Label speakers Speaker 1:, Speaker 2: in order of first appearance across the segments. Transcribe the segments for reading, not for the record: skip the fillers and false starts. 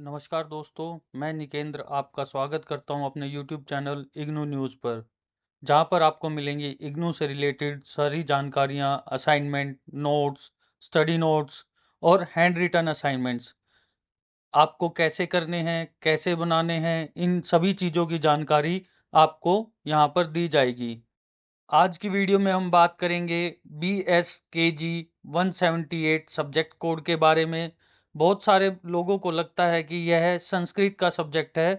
Speaker 1: नमस्कार दोस्तों, मैं निकेंद्र आपका स्वागत करता हूं अपने YouTube चैनल इग्नू न्यूज़ पर, जहां पर आपको मिलेंगी इग्नू से रिलेटेड सारी जानकारियां, असाइनमेंट, नोट्स, स्टडी नोट्स और हैंड रिटन असाइनमेंट्स आपको कैसे करने हैं, कैसे बनाने हैं, इन सभी चीज़ों की जानकारी आपको यहां पर दी जाएगी। आज की वीडियो में हम बात करेंगे BSKG 178 सब्जेक्ट कोड के बारे में। बहुत सारे लोगों को लगता है कि यह संस्कृत का सब्जेक्ट है,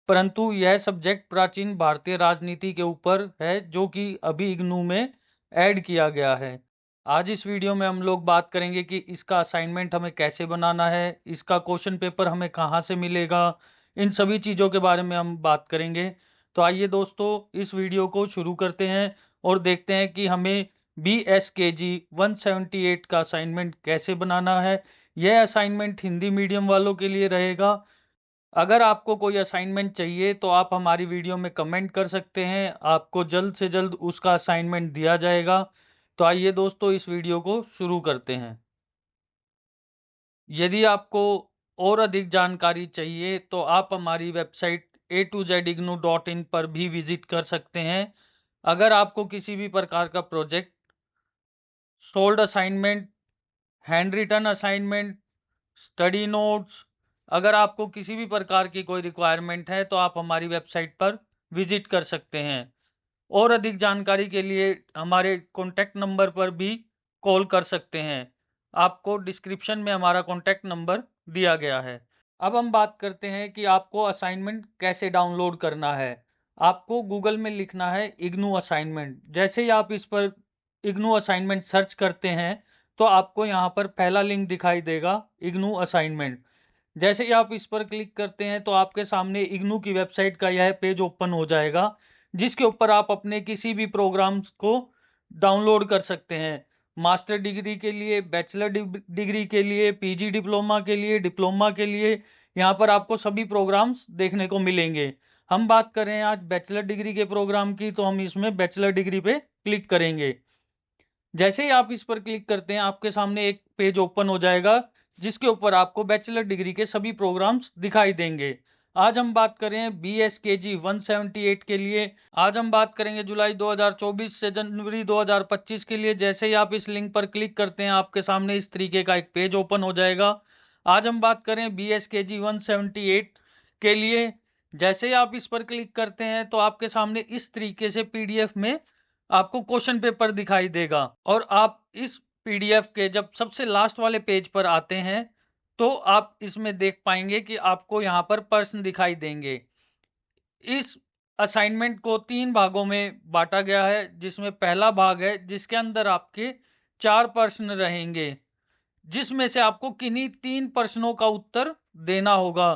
Speaker 1: परंतु यह सब्जेक्ट प्राचीन भारतीय राजनीति के ऊपर है, जो कि अभी इग्नू में ऐड किया गया है। आज इस वीडियो में हम लोग बात करेंगे कि इसका असाइनमेंट हमें कैसे बनाना है, इसका क्वेश्चन पेपर हमें कहाँ से मिलेगा, इन सभी चीज़ों के बारे में हम बात करेंगे। तो आइए दोस्तों, इस वीडियो को शुरू करते हैं और देखते हैं कि हमें BSKG 178 का असाइनमेंट कैसे बनाना है। यह असाइनमेंट हिंदी मीडियम वालों के लिए रहेगा। अगर आपको कोई असाइनमेंट चाहिए तो आप हमारी वीडियो में कमेंट कर सकते हैं, आपको जल्द से जल्द उसका असाइनमेंट दिया जाएगा। तो आइए दोस्तों, इस वीडियो को शुरू करते हैं। यदि आपको और अधिक जानकारी चाहिए तो आप हमारी वेबसाइट a2zignoo.in पर भी विजिट कर सकते हैं। अगर आपको किसी भी प्रकार का project, solved assignment, handwritten assignment, study notes, अगर आपको किसी भी प्रकार की कोई रिक्वायरमेंट है तो आप हमारी वेबसाइट पर विजिट कर सकते हैं। और अधिक जानकारी के लिए हमारे कॉन्टैक्ट नंबर पर भी कॉल कर सकते हैं। आपको डिस्क्रिप्शन में हमारा कॉन्टैक्ट नंबर दिया गया है। अब हम बात करते हैं कि आपको असाइनमेंट कैसे डाउनलोड करना है। आपको गूगल में लिखना है इग्नू असाइनमेंट। जैसे ही आप इस पर इग्नू असाइनमेंट सर्च करते हैं तो आपको यहाँ पर पहला लिंक दिखाई देगा, इग्नू असाइनमेंट। जैसे ही आप इस पर क्लिक करते हैं तो आपके सामने इग्नू की वेबसाइट का यह पेज ओपन हो जाएगा, जिसके ऊपर आप अपने किसी भी प्रोग्राम्स को डाउनलोड कर सकते हैं। मास्टर डिग्री के लिए, बैचलर डिग्री के लिए, PG डिप्लोमा के लिए, डिप्लोमा के लिए, यहाँ पर आपको सभी प्रोग्राम्स देखने को मिलेंगे। हम बात कर रहे हैं आज बैचलर डिग्री के प्रोग्राम की, तो हम इसमें बैचलर डिग्री पे क्लिक करेंगे। जैसे ही आप इस पर क्लिक करते हैं आपके सामने एक पेज ओपन हो जाएगा, जिसके ऊपर आपको बैचलर डिग्री के सभी प्रोग्राम्स दिखाई देंगे। आज हम बात करें BSKG 178 के लिए। आज हम बात करेंगे जुलाई 2024 से जनवरी 2025 के लिए। जैसे ही आप इस लिंक पर क्लिक करते हैं आपके सामने इस तरीके का एक पेज ओपन हो जाएगा। आज हम बात करें BSKG 178 के लिए। जैसे ही आप इस पर क्लिक करते हैं तो आपके सामने इस तरीके से PDF में आपको क्वेश्चन पेपर दिखाई देगा। और आप इस PDF के जब सबसे लास्ट वाले पेज पर आते हैं तो आप इसमें देख पाएंगे कि आपको यहाँ पर प्रश्न दिखाई देंगे। इस असाइनमेंट को 3 भागों में बांटा गया है, जिसमें पहला भाग है जिसके अंदर आपके 4 प्रश्न रहेंगे, जिसमें से आपको किन्हीं 3 प्रश्नों का उत्तर देना होगा।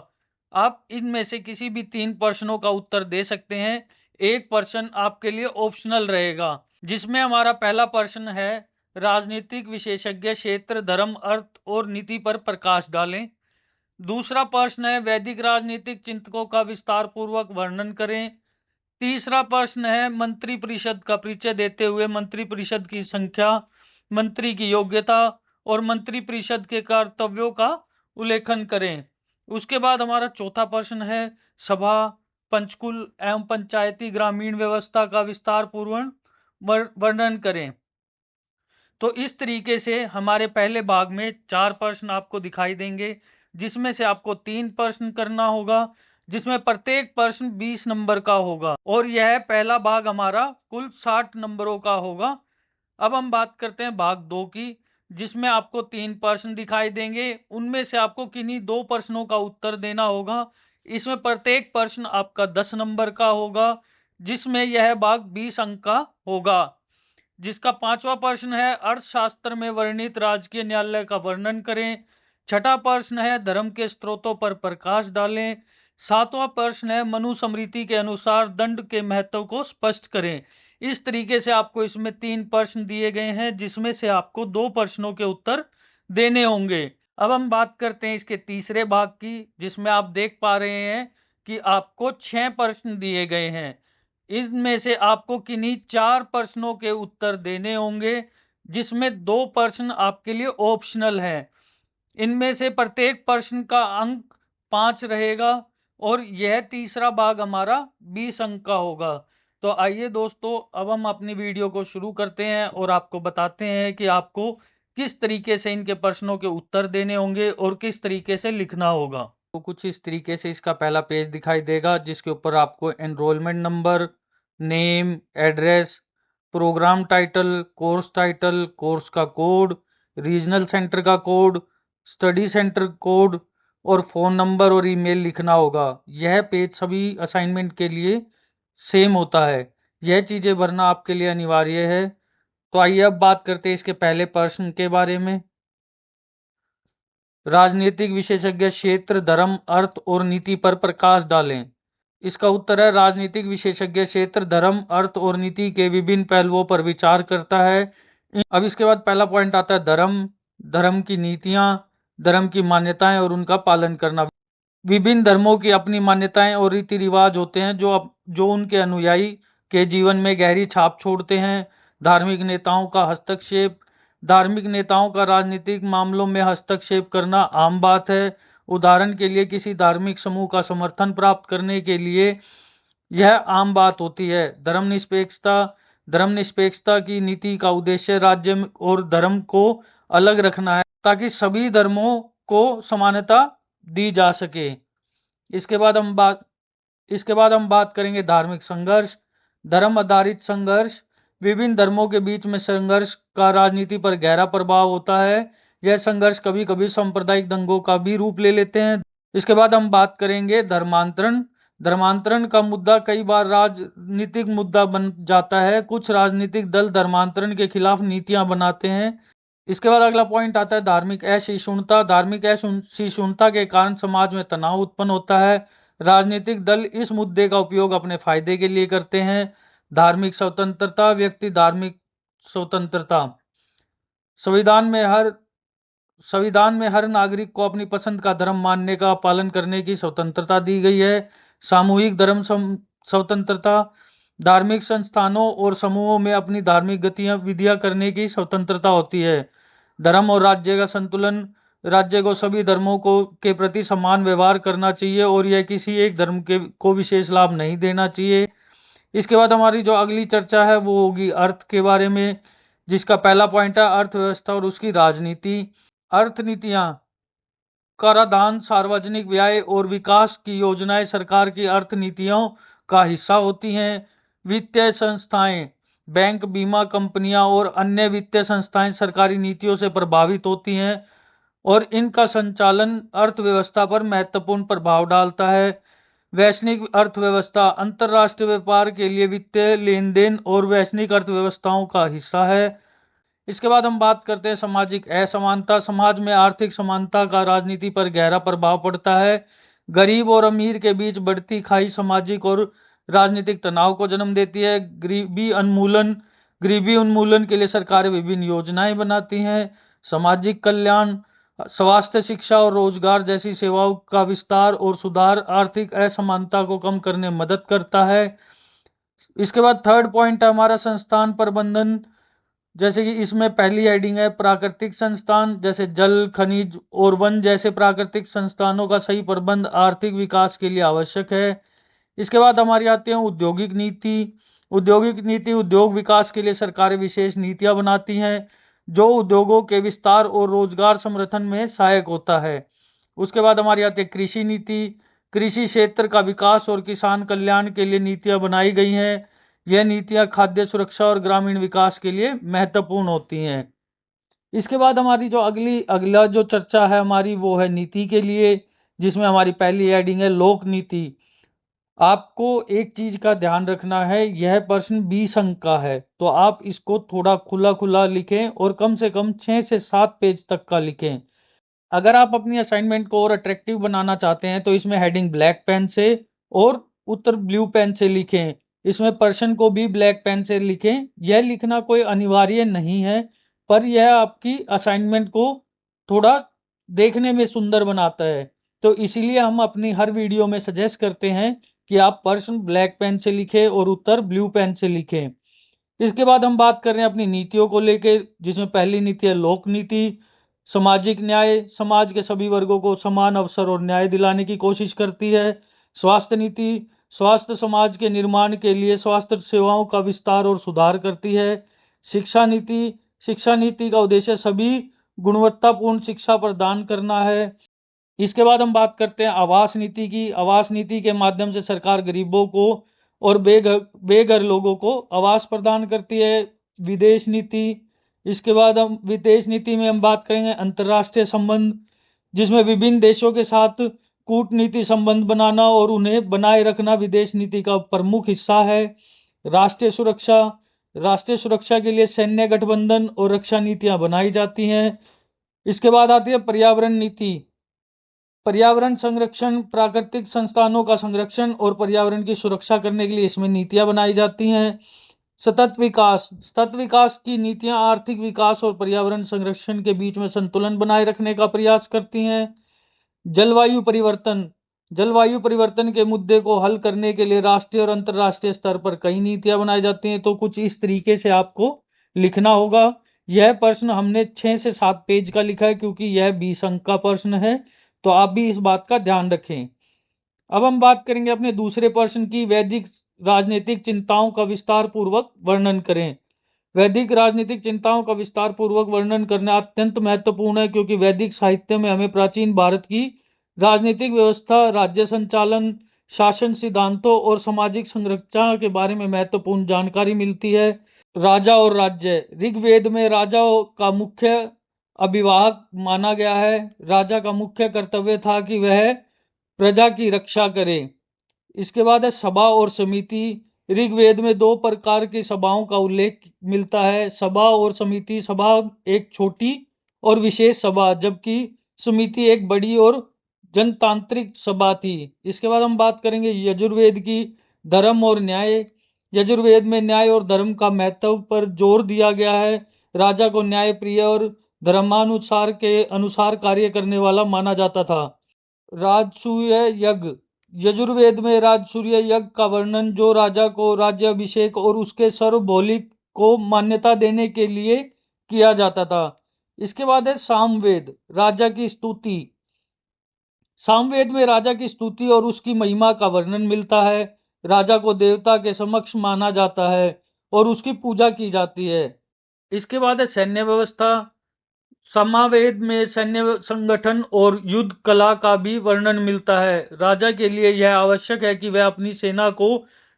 Speaker 1: आप इनमें से किसी भी 3 प्रश्नों का उत्तर दे सकते हैं। एक प्रश्न आपके लिए ऑप्शनल रहेगा, जिसमें हमारा पहला प्रश्न है, राजनीतिक विशेषज्ञ क्षेत्र, धर्म, अर्थ और नीति पर प्रकाश डालें। दूसरा प्रश्न है, वैदिक राजनीतिक चिंतकों का विस्तार पूर्वक वर्णन करें। तीसरा प्रश्न है, मंत्री परिषद का परिचय देते हुए मंत्री परिषद की संख्या, मंत्री की योग्यता और मंत्री परिषद के कर्तव्यों का उल्लेखन करें। उसके बाद हमारा चौथा प्रश्न है, सभा, पंचकुल एवं पंचायती ग्रामीण व्यवस्था का विस्तार पूर्वक वर्णन करें। तो इस तरीके से हमारे पहले भाग में 4 प्रश्न आपको दिखाई देंगे, जिसमें से आपको 3 प्रश्न करना होगा, जिसमें प्रत्येक प्रश्न 20 नंबर का होगा। और यह पहला भाग हमारा कुल 60 नंबरों का होगा। अब हम बात करते हैं भाग 2 की, जिसमें आपको 3 प्रश्न दिखाई देंगे। उनमें से आपको किन्हीं 2 प्रश्नों का उत्तर देना होगा। इसमें प्रत्येक प्रश्न आपका 10 नंबर का होगा, जिसमें यह भाग 20 अंक का होगा। जिसका 5वां प्रश्न है, अर्थशास्त्र में वर्णित राजकीय न्यायालय का वर्णन करें। छठा प्रश्न है, धर्म के स्रोतों पर प्रकाश डालें। 7वां प्रश्न है, मनुस्मृति के अनुसार दंड के महत्व को स्पष्ट करें। इस तरीके से आपको इसमें 3 प्रश्न दिए गए हैं, जिसमें से आपको 2 प्रश्नों के उत्तर देने होंगे। अब हम बात करते हैं इसके तीसरे भाग की, जिसमें आप देख पा रहे हैं कि आपको 6 प्रश्न दिए गए हैं। इनमें से आपको किन्हीं 4 प्रश्नों के उत्तर देने होंगे, जिसमें 2 प्रश्न आपके लिए ऑप्शनल हैं। इनमें से प्रत्येक प्रश्न का अंक 5 रहेगा और यह तीसरा भाग हमारा 20 अंक का होगा। तो आइए दोस्तों, अब हम अपनी वीडियो को शुरू करते हैं और आपको बताते हैं कि आपको किस तरीके से इनके प्रश्नों के उत्तर देने होंगे और किस तरीके से लिखना होगा। तो कुछ इस तरीके से इसका पहला पेज दिखाई देगा, जिसके ऊपर आपको enrolment number, name, address, programme title, course का कोड, रीजनल सेंटर का कोड, स्टडी सेंटर कोड और फ़ोन नंबर और ईमेल लिखना होगा। यह पेज सभी असाइनमेंट के लिए सेम होता है। यह चीज़ें भरना आपके लिए अनिवार्य है। तो आइए अब बात करते हैं इसके पहले प्रश्न के बारे में। राजनीतिक विशेषज्ञ क्षेत्र, धर्म, अर्थ और नीति पर प्रकाश डालें। इसका उत्तर है राजनीतिक विशेषज्ञ क्षेत्र धर्म, अर्थ और नीति के विभिन्न पहलुओं पर विचार करता है। अब इसके बाद पहला पॉइंट आता है धर्म, धर्म की नीतियां, धर्म की मान्यताएं और उनका पालन करना। विभिन्न धर्मों की अपनी मान्यताएं और रीति रिवाज होते हैं जो उनके अनुयायी के जीवन में गहरी छाप छोड़ते हैं। धार्मिक नेताओं का हस्तक्षेप, धार्मिक नेताओं का राजनीतिक मामलों में हस्तक्षेप करना आम बात है। उदाहरण के लिए किसी धार्मिक समूह का समर्थन प्राप्त करने के लिए यह आम बात होती है। धर्मनिरपेक्षता, धर्मनिरपेक्षता की नीति का उद्देश्य राज्य और धर्म को अलग रखना है ताकि सभी धर्मों को समानता दी जा सके। इसके बाद हम बात करेंगे धार्मिक संघर्ष, धर्म आधारित संघर्ष। विभिन्न धर्मों के बीच में संघर्ष का राजनीति पर गहरा प्रभाव होता है। यह संघर्ष कभी कभी सांप्रदायिक दंगों का भी रूप ले लेते हैं। इसके बाद हम बात करेंगे धर्मांतरण। धर्मांतरण का मुद्दा कई बार राजनीतिक मुद्दा बन जाता है। कुछ राजनीतिक दल धर्मांतरण के खिलाफ नीतियां बनाते हैं। इसके बाद अगला पॉइंट आता है धार्मिक असहिष्णुता। धार्मिक असहिष्णुता के कारण समाज में तनाव उत्पन्न होता है। राजनीतिक दल इस मुद्दे का उपयोग अपने फायदे के लिए करते हैं। धार्मिक स्वतंत्रता, व्यक्ति धार्मिक स्वतंत्रता। संविधान में हर नागरिक को अपनी पसंद का धर्म मानने का पालन करने की स्वतंत्रता दी गई है। सामूहिक धर्म स्वतंत्रता। धार्मिक संस्थानों और समूहों में अपनी धार्मिक गतिविधियां करने की स्वतंत्रता होती है। धर्म और राज्य का संतुलन। राज्य को सभी धर्मों के प्रति समान व्यवहार करना चाहिए और यह किसी एक धर्म को विशेष लाभ नहीं देना चाहिए। इसके बाद हमारी जो अगली चर्चा है वो होगी अर्थ के बारे में, जिसका पहला पॉइंट है अर्थव्यवस्था और उसकी राजनीति। अर्थनीतियां, कराधान, सार्वजनिक व्यय और विकास की योजनाएं सरकार की अर्थनीतियों का हिस्सा होती हैं। वित्तीय संस्थाएं, बैंक, बीमा कंपनियां और अन्य वित्तीय संस्थाएं सरकारी नीतियों से प्रभावित होती हैं और इनका संचालन अर्थव्यवस्था पर महत्वपूर्ण प्रभाव डालता है। वैश्विक अर्थव्यवस्था, अंतर्राष्ट्रीय व्यापार के लिए वित्तीय लेन देन और वैश्विक अर्थव्यवस्थाओं का हिस्सा है। इसके बाद हम बात करते हैं सामाजिक असमानता। समाज में आर्थिक समानता का राजनीति पर गहरा प्रभाव पड़ता है। गरीब और अमीर के बीच बढ़ती खाई सामाजिक और राजनीतिक तनाव को जन्म देती है। गरीबी उन्मूलन के लिए सरकारें विभिन्न योजनाएं बनाती हैं। सामाजिक कल्याण, स्वास्थ्य, शिक्षा और रोजगार जैसी सेवाओं का विस्तार और सुधार आर्थिक असमानता को कम करने में मदद करता है। इसके बाद थर्ड पॉइंट है हमारा संस्थान प्रबंधन। जैसे कि इसमें पहली हेडिंग है प्राकृतिक संस्थान, जैसे जल, खनिज और वन जैसे प्राकृतिक संस्थानों का सही प्रबंध आर्थिक विकास के लिए आवश्यक है। इसके बाद हमारी आती है औद्योगिक नीति। औद्योगिक नीति उद्योग विकास के लिए सरकारें विशेष नीतियां बनाती हैं जो उद्योगों के विस्तार और रोजगार संवर्धन में सहायक होता है। उसके बाद हमारी आती है कृषि नीति। कृषि क्षेत्र का विकास और किसान कल्याण के लिए नीतियां बनाई गई हैं। यह नीतियां खाद्य सुरक्षा और ग्रामीण विकास के लिए महत्वपूर्ण होती हैं। इसके बाद हमारी जो अगला जो चर्चा है हमारी वो है नीति के लिए, जिसमें हमारी पहली हेडिंग है लोक नीति। आपको एक चीज का ध्यान रखना है, यह प्रश्न 20 अंक का है, तो आप इसको थोड़ा खुला खुला लिखें और कम से कम 6 से 7 पेज तक का लिखें। अगर आप अपनी असाइनमेंट को और अट्रैक्टिव बनाना चाहते हैं तो इसमें हेडिंग ब्लैक पेन से और उत्तर ब्लू पेन से लिखें। इसमें प्रश्न को भी ब्लैक पेन से लिखें। यह लिखना कोई अनिवार्य नहीं है, पर यह आपकी असाइनमेंट को थोड़ा देखने में सुंदर बनाता है। तो इसीलिए हम अपनी हर वीडियो में सजेस्ट करते हैं कि आप प्रश्न ब्लैक पेन से लिखें और उत्तर ब्लू पेन से लिखें। इसके बाद हम बात कर रहे हैं अपनी नीतियों को लेकर, जिसमें पहली नीति है लोक नीति। सामाजिक न्याय, समाज के सभी वर्गों को समान अवसर और न्याय दिलाने की कोशिश करती है। स्वास्थ्य नीति, स्वास्थ्य समाज के निर्माण के लिए स्वास्थ्य सेवाओं का विस्तार और सुधार करती है। शिक्षा नीति, शिक्षा नीति का उद्देश्य सभी गुणवत्तापूर्ण शिक्षा प्रदान करना है। इसके बाद हम बात करते हैं आवास नीति की। आवास नीति के माध्यम से सरकार गरीबों को और बेघर लोगों को आवास प्रदान करती है। विदेश नीति, इसके बाद हम विदेश नीति में हम बात करेंगे अंतर्राष्ट्रीय संबंध, जिसमें विभिन्न देशों के साथ कूटनीति संबंध बनाना और उन्हें बनाए रखना विदेश नीति का प्रमुख हिस्सा है। राष्ट्रीय सुरक्षा, राष्ट्रीय सुरक्षा के लिए सैन्य गठबंधन और रक्षा नीतियां बनाई जाती हैं। इसके बाद आती है पर्यावरण नीति। पर्यावरण संरक्षण, प्राकृतिक संस्थानों का संरक्षण और पर्यावरण की सुरक्षा करने के लिए इसमें नीतियां बनाई जाती हैं। सतत विकास, सतत विकास की नीतियां आर्थिक विकास और पर्यावरण संरक्षण के बीच में संतुलन बनाए रखने का प्रयास करती हैं। जलवायु परिवर्तन, जलवायु परिवर्तन के मुद्दे को हल करने के लिए राष्ट्रीय और अंतर्राष्ट्रीय स्तर पर कई नीतियां बनाई जाती हैं। तो कुछ इस तरीके से आपको लिखना होगा। यह प्रश्न हमने 6 से 7 पेज का लिखा है क्योंकि यह 20 अंक का प्रश्न है, तो आप भी इस बात का ध्यान रखें। अब हम बात करेंगे अपने दूसरे प्रश्न की, वैदिक राजनीतिक चिंताओं का विस्तार पूर्वक वर्णन करें। वैदिक राजनीतिक चिंताओं का विस्तार पूर्वक वर्णन करना अत्यंत महत्वपूर्ण है क्योंकि वैदिक साहित्य में हमें प्राचीन भारत की राजनीतिक व्यवस्था, राज्य संचालन, शासन सिद्धांतों और सामाजिक संरचना के बारे में महत्वपूर्ण जानकारी मिलती है। राजा और राज्य, ऋग्वेद में राजा का मुख्य अभिवाहक माना गया है। राजा का मुख्य कर्तव्य था कि वह प्रजा की रक्षा करे। इसके बाद है सभा और समिति। ऋग्वेद में 2 प्रकार की सभाओं का उल्लेख मिलता है, सभा और समिति। सभा एक छोटी और विशेष सभा, जबकि समिति एक बड़ी और जनतांत्रिक सभा थी। इसके बाद हम बात करेंगे यजुर्वेद की, धर्म और न्याय। यजुर्वेद में न्याय और धर्म का महत्व पर जोर दिया गया है। राजा को न्याय प्रिय और धर्मानुसार के अनुसार कार्य करने वाला माना जाता था। राजसूय यज्ञ, यजुर्वेद में राजसूय यज्ञ का वर्णन जो राजा को राज्य अभिषेक और उसके सर्वभौलिक को मान्यता देने के लिए किया जाता था। इसके बाद है सामवेद, राजा की स्तुति। सामवेद में राजा की स्तुति और उसकी महिमा का वर्णन मिलता है। राजा को देवता के समक्ष माना जाता है और उसकी पूजा की जाती है। इसके बाद है सैन्य व्यवस्था। सामवेद में सैन्य संगठन और युद्ध कला का भी वर्णन मिलता है। राजा के लिए यह आवश्यक है कि वह अपनी सेना को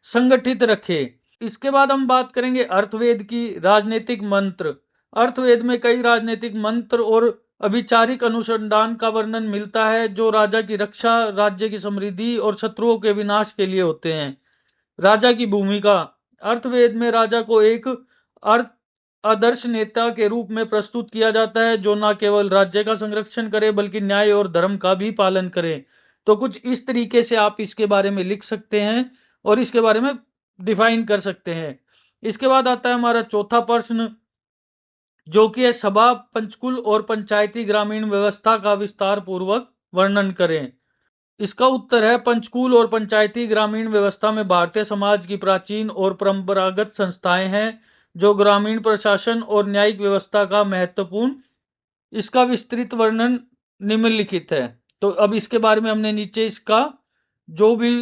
Speaker 1: संगठित रखे। इसके बाद हम बात करेंगे अर्थवेद की, राजनीतिक मंत्र। अर्थवेद में कई राजनीतिक मंत्र और अभिचारिक अनुसंधान का वर्णन मिलता है जो राजा की रक्षा, राज्य की समृद्धि और शत्रुओं के विनाश के लिए होते हैं। राजा की भूमिका, अर्थवेद में राजा को एक अर्थ आदर्श नेता के रूप में प्रस्तुत किया जाता है जो न केवल राज्य का संरक्षण करे बल्कि न्याय और धर्म का भी पालन करे। तो कुछ इस तरीके से आप इसके बारे में लिख सकते हैं और इसके बारे में डिफाइन कर सकते हैं। इसके बाद आता है हमारा चौथा प्रश्न जो कि है सभा, पंचकुल और पंचायती ग्रामीण व्यवस्था का विस्तार पूर्वक वर्णन करें। इसका उत्तर है पंचकुल और पंचायती ग्रामीण व्यवस्था में भारतीय समाज की प्राचीन और परंपरागत संस्थाएं हैं जो ग्रामीण प्रशासन और न्यायिक व्यवस्था का महत्वपूर्ण, इसका विस्तृत वर्णन निम्नलिखित है। तो अब इसके बारे में हमने नीचे इसका जो भी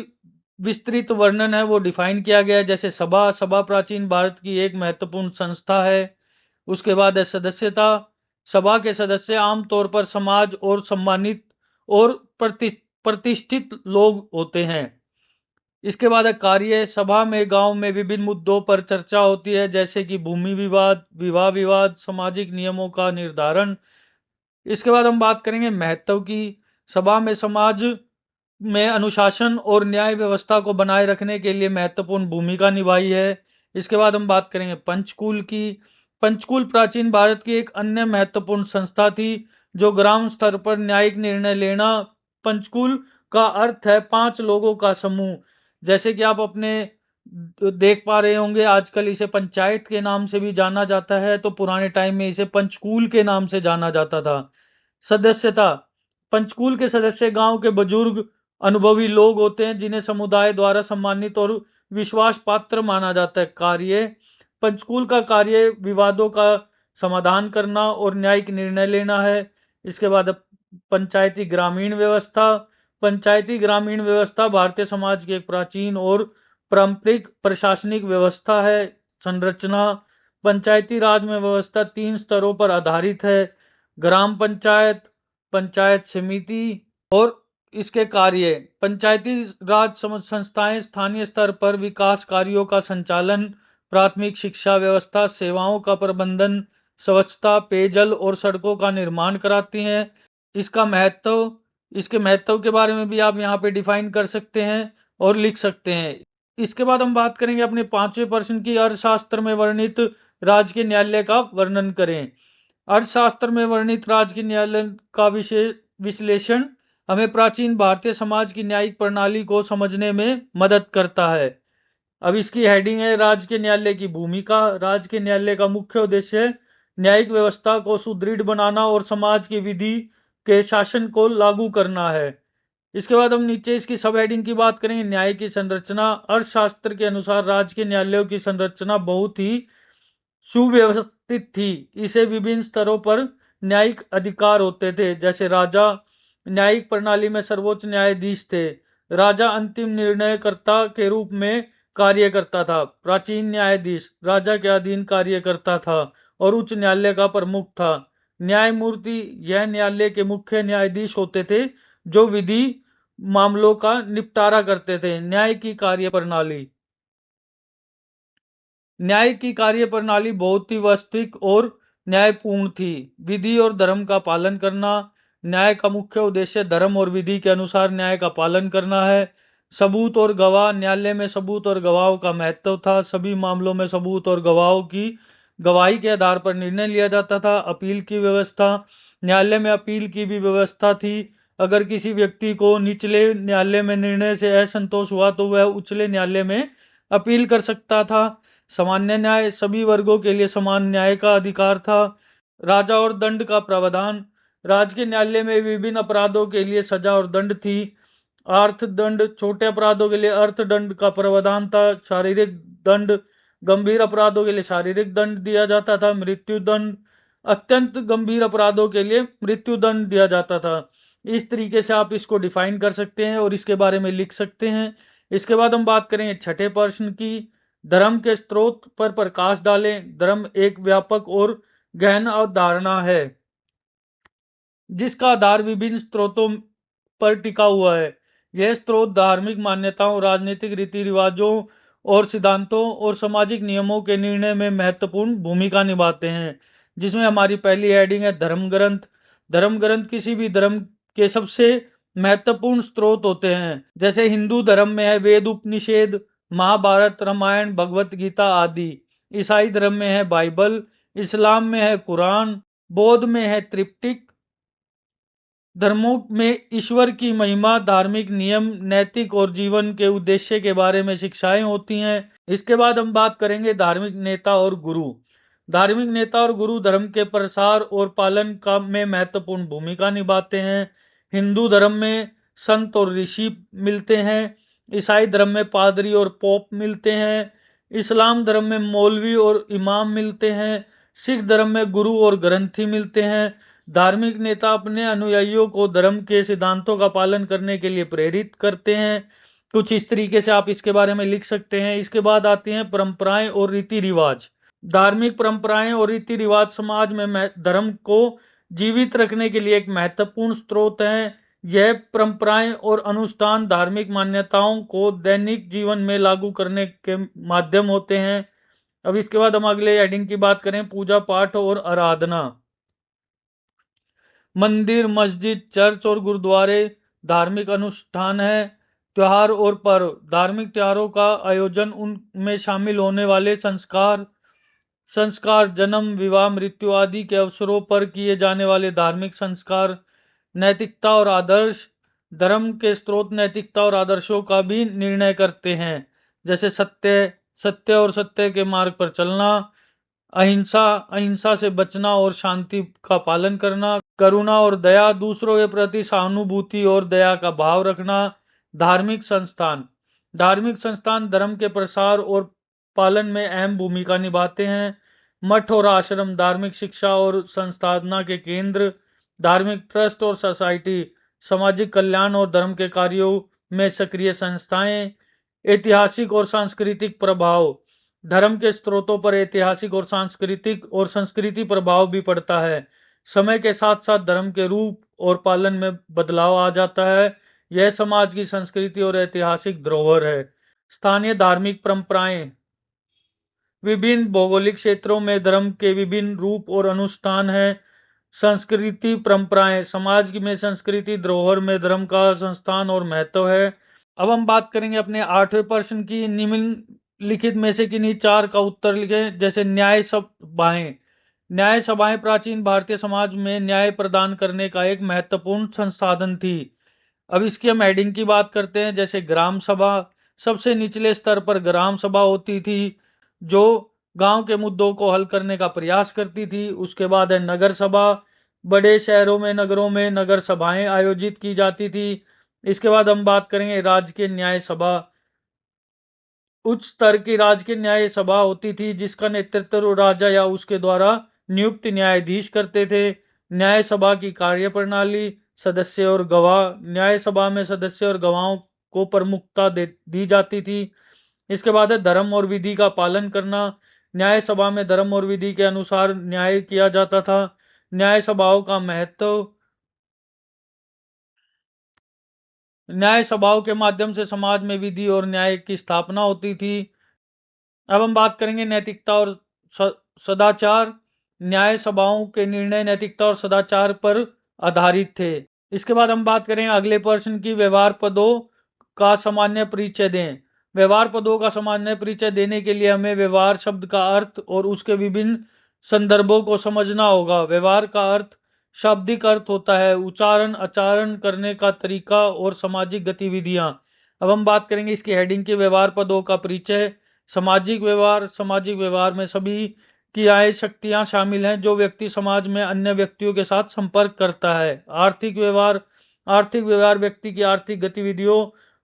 Speaker 1: विस्तृत वर्णन है वो डिफाइन किया गया है। जैसे सभा, सभा प्राचीन भारत की एक महत्वपूर्ण संस्था है। उसके बाद है सदस्यता, सभा के सदस्य आमतौर पर समाज और सम्मानित और प्रतिष्ठित लोग होते हैं। इसके बाद है कार्य, सभा में गांव में विभिन्न मुद्दों पर चर्चा होती है जैसे कि भूमि विवाद, विवाह विवाद, सामाजिक नियमों का निर्धारण। इसके बाद हम बात करेंगे महत्व की। सभा में समाज में अनुशासन और न्याय व्यवस्था को बनाए रखने के लिए महत्वपूर्ण भूमिका निभाई है। इसके बाद हम बात करेंगे पंचकुल की। पंचकुल प्राचीन भारत की एक अन्य महत्वपूर्ण संस्था थी जो ग्राम स्तर पर न्यायिक निर्णय लेना। पंचकुल का अर्थ है 5 लोगों का समूह। जैसे कि आप अपने देख पा रहे होंगे आजकल इसे पंचायत के नाम से भी जाना जाता है, तो पुराने टाइम में इसे पंचकुल के नाम से जाना जाता था। सदस्यता, पंचकुल के सदस्य गांव के बुजुर्ग अनुभवी लोग होते हैं जिन्हें समुदाय द्वारा सम्मानित और विश्वास पात्र माना जाता है। कार्य, पंचकुल का कार्य विवादों का समाधान करना और न्यायिक निर्णय लेना है। इसके बाद पंचायती ग्रामीण व्यवस्था। पंचायती ग्रामीण व्यवस्था भारतीय समाज की एक प्राचीन और पारंपरिक प्रशासनिक व्यवस्था है। संरचना। पंचायती राज में व्यवस्था 3 स्तरों पर आधारित है: ग्राम पंचायत, पंचायत समिति और इसके कार्य। पंचायती राज संस्थाएं स्थानीय स्तर पर विकास कार्यों का संचालन, प्राथमिक शिक्षा व्यवस्था, सेवाओं का प्रबंधन, स्वच्छता, पेयजल और सड़कों का निर्माण कराती हैं। इसके महत्व के बारे में भी आप यहाँ पे डिफाइन कर सकते हैं और लिख सकते हैं। इसके बाद हम बात करेंगे अपने 5वें प्रश्न की, अर्थशास्त्र में वर्णित राजकीय न्यायालय का वर्णन करें। अर्थशास्त्र में वर्णित राजकीय न्यायालय का विश्लेषण हमें प्राचीन भारतीय समाज की न्यायिक प्रणाली को समझने में मदद करता है। अब इसकी हेडिंग है राजकीय न्यायालय की भूमिका। राजकीय न्यायालय का मुख्य उद्देश्य न्यायिक व्यवस्था को सुदृढ़ बनाना और समाज की विधि के शासन को लागू करना है। इसके बाद हम नीचे इसकी सब हेडिंग की बात करेंगे, न्याय की संरचना। अर्थशास्त्र के अनुसार राजकीय न्यायालयों की संरचना बहुत ही सुव्यवस्थित थी। इसे विभिन्न स्तरों पर न्यायिक अधिकार होते थे, जैसे राजा न्यायिक प्रणाली में सर्वोच्च न्यायाधीश थे। राजा अंतिम निर्णयकर्ता के रूप में कार्य करता था। प्राचीन न्यायाधीश राजा के अधीन कार्य करता था और उच्च न्यायालय का प्रमुख था। न्यायमूर्ति यह न्यायालय के मुख्य न्यायाधीश होते थे जो विधि मामलों का निपटारा करते थे। न्याय की कार्य प्रणाली। न्याय की कार्य प्रणाली बहुत ही वास्तविक और न्यायपूर्ण थी। विधि और धर्म का पालन करना। न्याय का मुख्य उद्देश्य धर्म और विधि के अनुसार न्याय का पालन करना है। सबूत और गवाह। न्यायालय में सबूत और गवाहों का महत्व था। सभी मामलों में सबूत और गवाहों की गवाही के आधार पर निर्णय लिया जाता था। अपील की व्यवस्था। न्यायालय में अपील की भी व्यवस्था थी। अगर किसी व्यक्ति को निचले न्यायालय में निर्णय से असंतोष हुआ तो वह उच्चले न्यायालय में अपील कर सकता था। सामान्य न्याय। सभी वर्गों के लिए समान न्याय का अधिकार था। राजा और दंड का प्रावधान। राजकीय न्यायालय में विभिन्न अपराधों के लिए सजा और दंड थी। अर्थदंड। छोटे अपराधों के लिए अर्थदंड का प्रावधान था। शारीरिक दंड। गंभीर अपराधों के लिए शारीरिक दंड दिया जाता था। मृत्यु दंड। अत्यंत गंभीर अपराधों के लिए मृत्यु दंड दिया जाता था। इस तरीके से आप इसको डिफाइन कर सकते हैं और इसके बारे में लिख सकते हैं। इसके बाद हम बात करेंगे छठे प्रश्न की, धर्म के स्रोत पर प्रकाश डालें। धर्म एक व्यापक और गहन अवधारणा है जिसका आधार विभिन्न स्रोतों पर टिका हुआ है। यह स्रोत धार्मिक मान्यताओं, राजनीतिक रीति रिवाजों और सिद्धांतों और सामाजिक नियमों के निर्णय में महत्वपूर्ण भूमिका निभाते हैं। जिसमें हमारी पहली हेडिंग है धर्म ग्रंथ। धर्म ग्रंथ किसी भी धर्म के सबसे महत्वपूर्ण स्रोत होते हैं। जैसे हिंदू धर्म में है वेद, उपनिषद, महाभारत, रामायण, भगवत गीता आदि। ईसाई धर्म में है बाइबल। इस्लाम में है कुरान। बौद्ध में है त्रिपिटक। धर्मों में ईश्वर की महिमा, धार्मिक नियम, नैतिक और जीवन के उद्देश्य के बारे में शिक्षाएं होती हैं। इसके बाद हम बात करेंगे धार्मिक नेता और गुरु। धार्मिक नेता और गुरु धर्म के प्रसार और पालन का में महत्वपूर्ण भूमिका निभाते हैं। हिंदू धर्म में संत और ऋषि मिलते हैं। ईसाई धर्म में पादरी और पोप मिलते हैं। इस्लाम धर्म में मौलवी और इमाम मिलते हैं। सिख धर्म में गुरु और ग्रंथी मिलते हैं। धार्मिक नेता अपने अनुयायियों को धर्म के सिद्धांतों का पालन करने के लिए प्रेरित करते हैं। कुछ इस तरीके से आप इसके बारे में लिख सकते हैं। इसके बाद आती हैं परंपराएं और रीति रिवाज। धार्मिक परंपराएं और रीति रिवाज समाज में धर्म को जीवित रखने के लिए एक महत्वपूर्ण स्रोत हैं। यह परंपराएं और अनुष्ठान धार्मिक मान्यताओं को दैनिक जीवन में लागू करने के माध्यम होते हैं। अब इसके बाद हम अगले हेडिंग की बात करें, पूजा पाठ और आराधना। मंदिर, मस्जिद, चर्च और गुरुद्वारे धार्मिक अनुष्ठान है। त्योहार और पर्व। धार्मिक त्योहारों का आयोजन उनमें शामिल होने वाले संस्कार जन्म, विवाह, मृत्यु आदि के अवसरों पर किए जाने वाले धार्मिक संस्कार। नैतिकता और आदर्श। धर्म के स्रोत नैतिकता और आदर्शों का भी निर्णय करते हैं, जैसे सत्य और सत्य के मार्ग पर चलना, अहिंसा से बचना और शांति का पालन करना, करुणा और दया, दूसरों के प्रति सहानुभूति और दया का भाव रखना। धार्मिक संस्थान धर्म के प्रसार और पालन में अहम भूमिका निभाते हैं। मठ और आश्रम धार्मिक शिक्षा और संस्थापना के केंद्र। धार्मिक ट्रस्ट और सोसाइटी, सामाजिक कल्याण और धर्म के कार्यों में सक्रिय संस्थाएं। ऐतिहासिक और सांस्कृतिक प्रभाव, धर्म के स्रोतों पर ऐतिहासिक और संस्कृति प्रभाव भी पड़ता है। समय के साथ साथ धर्म के रूप और पालन में बदलाव आ जाता है। यह समाज की संस्कृति और ऐतिहासिक धरोहर है। स्थानीय धार्मिक परंपराएं, विभिन्न भौगोलिक क्षेत्रों में धर्म के विभिन्न रूप और अनुष्ठान हैं। संस्कृति परंपराएं, समाज में संस्कृति धरोहर में धर्म का संस्थान और महत्व है। अब हम बात करेंगे अपने 8वें प्रश्न की। निम्नलिखित में से किन्हीं 4 का उत्तर लिखें। जैसे न्याय सभाएं, न्याय सभाएं प्राचीन भारतीय समाज में न्याय प्रदान करने का एक महत्वपूर्ण संसाधन थी। अब इसकी हम हेडिंग की बात करते हैं। जैसे ग्राम सभा, सबसे निचले स्तर पर ग्राम सभा होती थी जो गांव के मुद्दों को हल करने का प्रयास करती थी। उसके बाद है नगर सभा, बड़े शहरों में नगरों में नगर सभाएं आयोजित की जाती थी। इसके बाद हम बात करेंगे राजकीय न्याय सभा। उच्च स्तर की राजकीय न्याय सभा होती थी जिसका नेतृत्व राजा या उसके द्वारा नियुक्त न्यायाधीश करते थे। न्याय सभा की कार्यप्रणाली, सदस्य और गवाह, न्याय सभा में सदस्य और गवाहों को प्रमुखता दी जाती थी। इसके बाद है धर्म और विधि का पालन करना। न्याय सभा में धर्म और विधि के अनुसार न्याय किया जाता था। न्याय सभाओं का महत्व, न्याय सभाओं के माध्यम से समाज में विधि और न्याय की स्थापना होती थी। अब हम बात करेंगे नैतिकता और सदाचार। न्याय सभाओं के निर्णय नैतिकता और सदाचार पर आधारित थे। इसके बाद हम बात करेंगे अगले प्रश्न की। व्यवहार पदों का सामान्य परिचय दें। व्यवहार पदों का सामान्य परिचय देने के लिए हमें व्यवहार शब्द का अर्थ और उसके विभिन्न संदर्भों को समझना होगा। व्यवहार का अर्थ शाब्दिक अर्थ होता है उच्चारण, आचरण करने का तरीका और सामाजिक गतिविधियां। अब हम बात करेंगे इसकी हेडिंग की। व्यवहार पदों का परिचय। सामाजिक व्यवहार, सामाजिक व्यवहार में सभी क्रियाएं शक्तियां शामिल हैं जो व्यक्ति समाज में अन्य व्यक्तियों के साथ संपर्क करता है। आर्थिक व्यवहार, आर्थिक व्यवहार व्यक्ति की आर्थिक गतिविधियों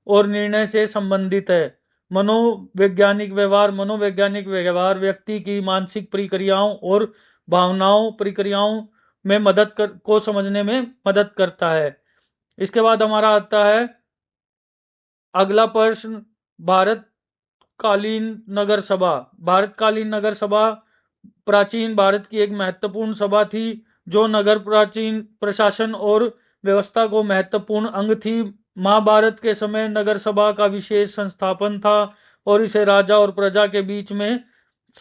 Speaker 1: और निर्णय से संबंधित है। मनोवैज्ञानिक व्यवहार, मनोवैज्ञानिक व्यवहार व्यक्ति की मानसिक प्रक्रियाओं और भावनाओं प्रक्रियाओं में को समझने में मदद करता है। इसके बाद हमारा आता है अगला प्रश्न, भारतकालीन नगर सभा। भारतकालीन नगर सभा प्राचीन भारत की एक महत्वपूर्ण सभा थी जो नगर प्राचीन प्रशासन और व्यवस्था को महत्वपूर्ण अंग थी। महाभारत के समय नगर सभा का विशेष संस्थापन था और इसे राजा और प्रजा के बीच में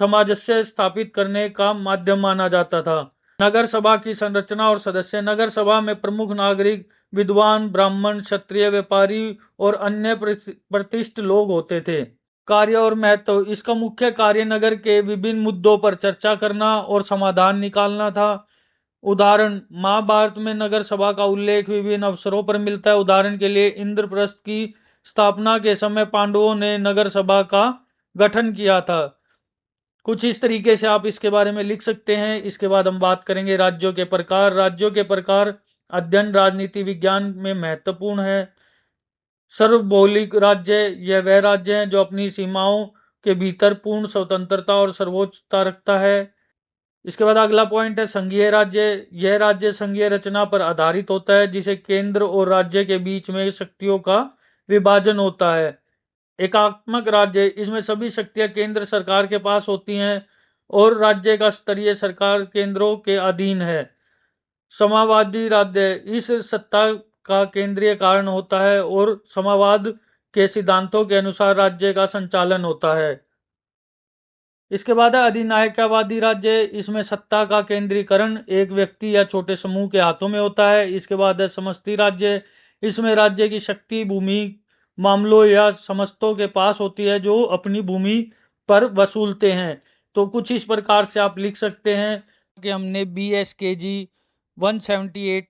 Speaker 1: सामंजस्य स्थापित करने का माध्यम माना जाता था। नगर सभा की संरचना और सदस्य। नगर सभा में प्रमुख नागरिक, विद्वान, ब्राह्मण, क्षत्रिय, व्यापारी और अन्य प्रतिष्ठित लोग होते थे। कार्य और महत्व। इसका मुख्य कार्य नगर के विभिन्न मुद्दों पर चर्चा करना और समाधान निकालना था। उदाहरण, महाभारत में नगर सभा का उल्लेख विभिन्न अवसरों पर मिलता है। उदाहरण के लिए इंद्रप्रस्थ की स्थापना के समय पांडवों ने नगर सभा का गठन किया था। कुछ इस तरीके से आप इसके बारे में लिख सकते हैं। इसके बाद हम बात करेंगे राज्यों के प्रकार। राज्यों के प्रकार अध्ययन राजनीति विज्ञान में महत्वपूर्ण है। सार्वभौमिक राज्य, यह वह राज्य है जो अपनी सीमाओं के भीतर पूर्ण स्वतंत्रता और सर्वोच्चता रखता है। इसके बाद अगला पॉइंट है संघीय राज्य। यह राज्य संघीय रचना पर आधारित होता है जिसे केंद्र और राज्य के बीच में शक्तियों का विभाजन होता है। एकात्मक राज्य, इसमें सभी शक्तियां केंद्र सरकार के पास होती हैं और राज्य का स्तरीय सरकार केंद्रों के अधीन है। समाजवादी राज्य, इस सत्ता का केंद्रीय कारण होता है और समाजवाद के सिद्धांतों के अनुसार राज्य का संचालन होता है। इसके बाद है अधिनायकवादी राज्य। इसमें सत्ता का केंद्रीकरण एक व्यक्ति या छोटे समूह के हाथों में होता है। इसके बाद है समष्टि राज्य। इसमें राज्य की शक्ति भूमि मामलों या समस्तों के पास होती है जो अपनी भूमि पर वसूलते हैं। तो कुछ इस प्रकार से आप लिख सकते हैं कि हमने BSKG 178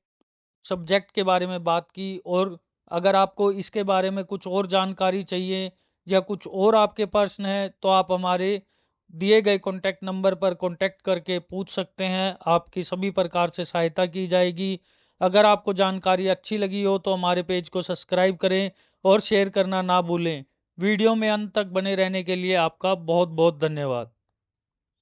Speaker 1: सब्जेक्ट के बारे में बात की। और अगर आपको इसके बारे में कुछ और जानकारी चाहिए या कुछ और आपके प्रश्न है तो आप हमारे दिए गए कॉन्टैक्ट नंबर पर कॉन्टैक्ट करके पूछ सकते हैं। आपकी सभी प्रकार से सहायता की जाएगी। अगर आपको जानकारी अच्छी लगी हो तो हमारे पेज को सब्सक्राइब करें और शेयर करना ना भूलें। वीडियो में अंत तक बने रहने के लिए आपका बहुत बहुत धन्यवाद।